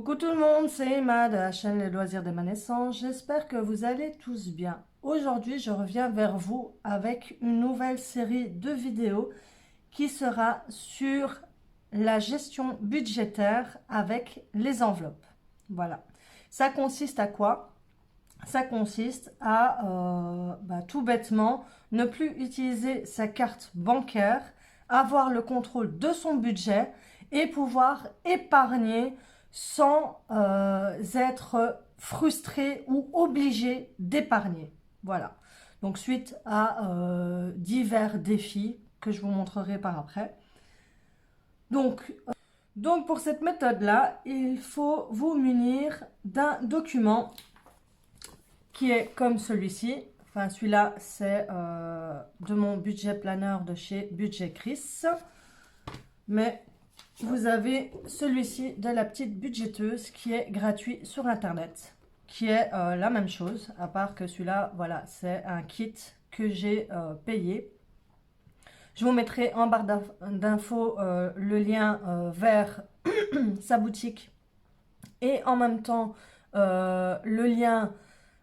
Coucou tout le monde, c'est Emma de la chaîne Les Loisirs d'Emma Naissance. J'espère que vous allez tous bien. Aujourd'hui, je reviens vers vous avec une nouvelle série de vidéos qui sera sur la gestion budgétaire avec les enveloppes. Voilà. Ça consiste à quoi? Ça consiste à tout bêtement ne plus utiliser sa carte bancaire, avoir le contrôle de son budget et pouvoir épargner sans être frustré ou obligé d'épargner. Voilà. Donc suite à divers défis que je vous montrerai par après. Donc pour cette méthode-là, il faut vous munir d'un document qui est comme celui-ci. Enfin, celui-là, c'est de mon budget planner de chez Budget Chris. Mais vous avez celui-ci de la petite budgéteuse qui est gratuit sur Internet, qui est la même chose, à part que celui-là, voilà, c'est un kit que j'ai payé. Je vous mettrai en barre d'infos le lien vers sa boutique et en même temps le lien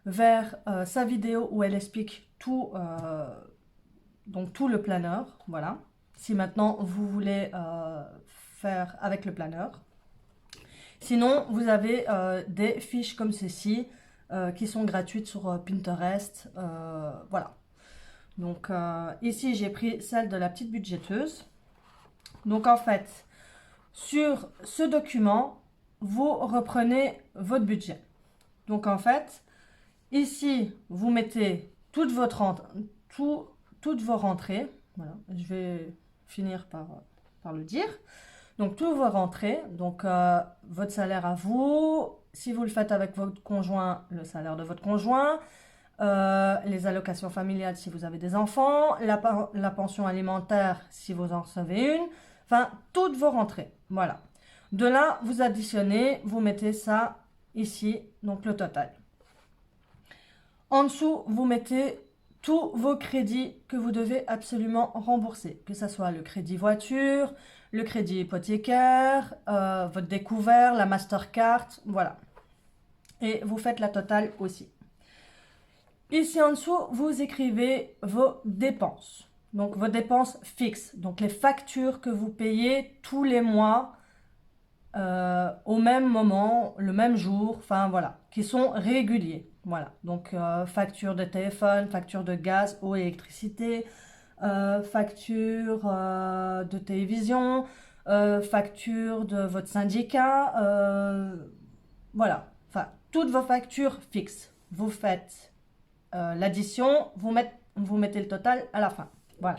vers sa vidéo où elle explique tout, donc tout le planeur, voilà. Si maintenant vous voulez faire avec le planeur. Sinon, vous avez des fiches comme ceci qui sont gratuites sur Pinterest, voilà. Donc ici, j'ai pris celle de la petite budgéteuse. Donc en fait, sur ce document, vous reprenez votre budget. Donc en fait, ici, vous mettez toutes vos rentrées. Voilà, je vais finir par le dire. Donc, toutes vos rentrées, donc votre salaire à vous, si vous le faites avec votre conjoint, le salaire de votre conjoint, les allocations familiales si vous avez des enfants, la pension alimentaire si vous en recevez une, enfin, toutes vos rentrées, voilà. De là, vous additionnez, vous mettez ça ici, donc le total. En dessous, vous mettez tous vos crédits que vous devez absolument rembourser, que ce soit le crédit voiture, le crédit hypothécaire, votre découvert, la Mastercard, voilà. Et vous faites la totale aussi. Ici en dessous, vous écrivez vos dépenses. Donc vos dépenses fixes, donc les factures que vous payez tous les mois au même moment, le même jour, enfin voilà, qui sont réguliers. Voilà, donc facture de téléphone, facture de gaz, eau et électricité, facture de télévision, facture de votre syndicat, voilà, enfin, toutes vos factures fixes. Vous faites l'addition, vous mettez le total à la fin, voilà.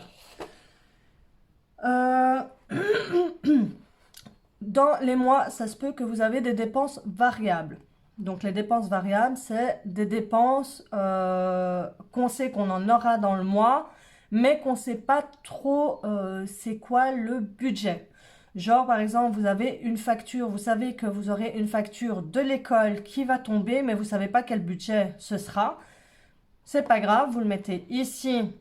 Dans les mois, ça se peut que vous avez des dépenses variables. Donc les dépenses variables, c'est des dépenses qu'on sait qu'on en aura dans le mois, mais qu'on ne sait pas trop c'est quoi le budget. Genre par exemple, vous avez une facture, vous savez que vous aurez une facture de l'école qui va tomber, mais vous ne savez pas quel budget ce sera. C'est pas grave, vous le mettez ici,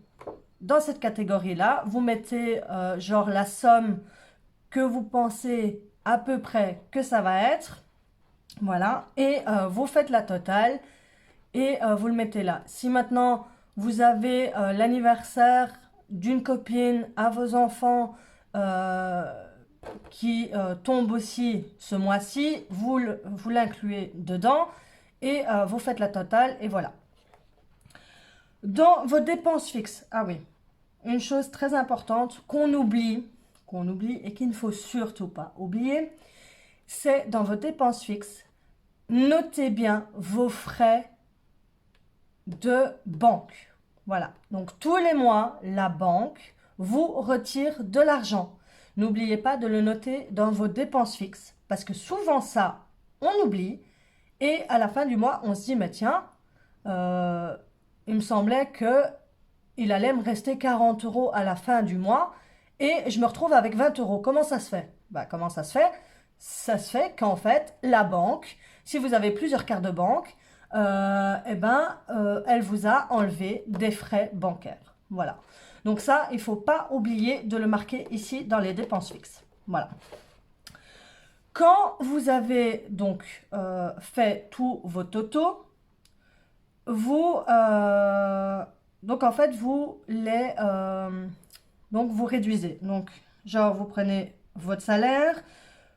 dans cette catégorie-là. Vous mettez genre la somme que vous pensez à peu près que ça va être. Voilà, et vous faites la totale et vous le mettez là. Si maintenant vous avez l'anniversaire d'une copine à vos enfants qui tombe aussi ce mois-ci, vous l'incluez dedans et vous faites la totale et voilà. Dans vos dépenses fixes, ah oui, une chose très importante qu'on oublie et qu'il ne faut surtout pas oublier, c'est dans vos dépenses fixes, notez bien vos frais de banque. Voilà, donc tous les mois, la banque vous retire de l'argent. N'oubliez pas de le noter dans vos dépenses fixes, parce que souvent ça, on oublie, et à la fin du mois, on se dit, mais tiens, il me semblait qu'il allait me rester 40 € à la fin du mois, et je me retrouve avec 20 €. Comment ça se fait? Comment ça se fait? Ça se fait qu'en fait, la banque, si vous avez plusieurs cartes de banque, elle vous a enlevé des frais bancaires. Voilà. Donc ça, il ne faut pas oublier de le marquer ici dans les dépenses fixes. Voilà. Quand vous avez donc fait tous vos totaux, vous donc en fait vous les donc vous réduisez. Donc genre vous prenez votre salaire,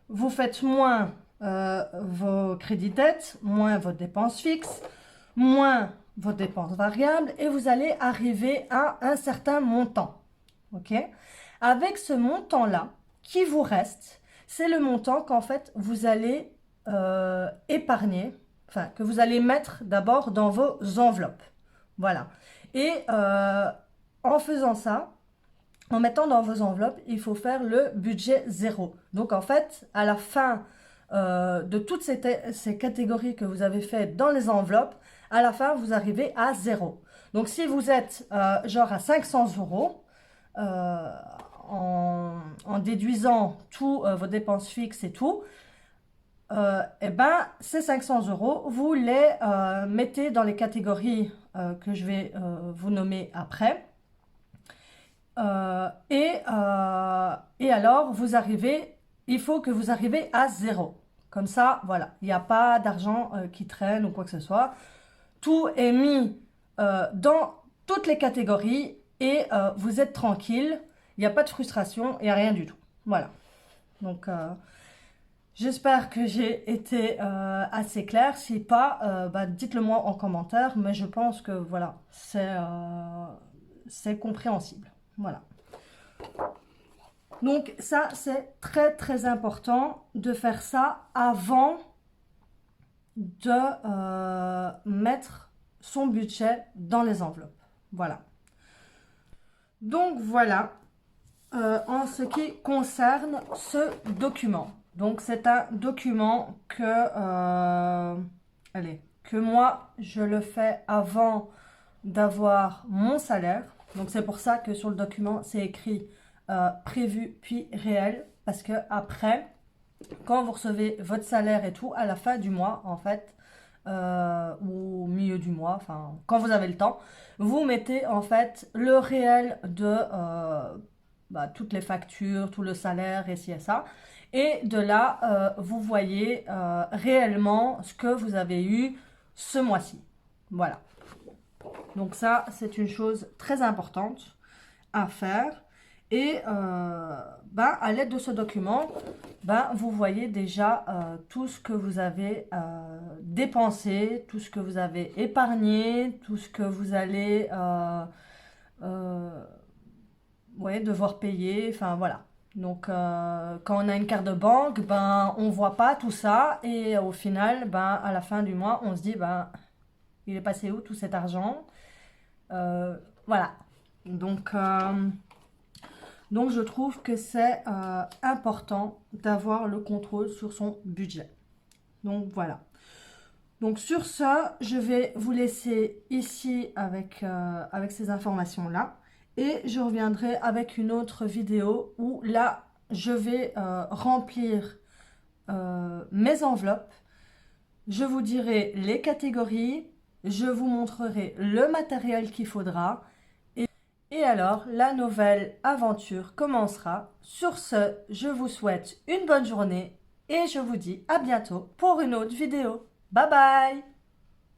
vous faites moins vos crédits dettes, moins vos dépenses fixes, moins vos dépenses variables et vous allez arriver à un certain montant. Ok? Avec ce montant-là qui vous reste, c'est le montant qu'en fait vous allez épargner, enfin que vous allez mettre d'abord dans vos enveloppes. Voilà. Et en faisant ça, en mettant dans vos enveloppes, il faut faire le budget zéro. Donc en fait, à la fin de toutes ces catégories que vous avez faites dans les enveloppes, à la fin, vous arrivez à zéro. Donc si vous êtes genre à 500 euros, en déduisant tous vos dépenses fixes et tout, et ben, ces 500 euros, vous les mettez dans les catégories que je vais vous nommer après. Et alors, il faut que vous arrivez à zéro. Comme ça, voilà, il n'y a pas d'argent qui traîne ou quoi que ce soit. Tout est mis dans toutes les catégories et vous êtes tranquille. Il n'y a pas de frustration, il n'y a rien du tout. Voilà. Donc, j'espère que j'ai été assez claire. Si pas, dites-le moi en commentaire. Mais je pense que voilà, c'est compréhensible. Voilà. Donc ça, c'est très très important de faire ça avant de mettre son budget dans les enveloppes. Voilà. Donc voilà, en ce qui concerne ce document. Donc c'est un document que moi, je le fais avant d'avoir mon salaire. Donc c'est pour ça que sur le document, c'est écrit prévu puis réel. Parce que après, quand vous recevez votre salaire et tout, à la fin du mois, en fait, ou au milieu du mois, enfin, quand vous avez le temps, vous mettez en fait le réel de toutes les factures, tout le salaire et ci et ça. Et de là, vous voyez réellement ce que vous avez eu ce mois-ci. Voilà. Donc ça, c'est une chose très importante à faire. Et à l'aide de ce document, vous voyez déjà tout ce que vous avez dépensé, tout ce que vous avez épargné, tout ce que vous allez devoir payer. Enfin voilà. Donc quand on a une carte de banque, on ne voit pas tout ça. Et au final, à la fin du mois, on se dit, il est passé où tout cet argent? Voilà. Donc, je trouve que c'est important d'avoir le contrôle sur son budget. Donc, voilà. Donc, sur ça, je vais vous laisser ici avec ces informations-là. Et je reviendrai avec une autre vidéo où là, je vais remplir mes enveloppes. Je vous dirai les catégories. Je vous montrerai le matériel qu'il faudra. Et alors, la nouvelle aventure commencera. Sur ce, je vous souhaite une bonne journée et je vous dis à bientôt pour une autre vidéo. Bye bye!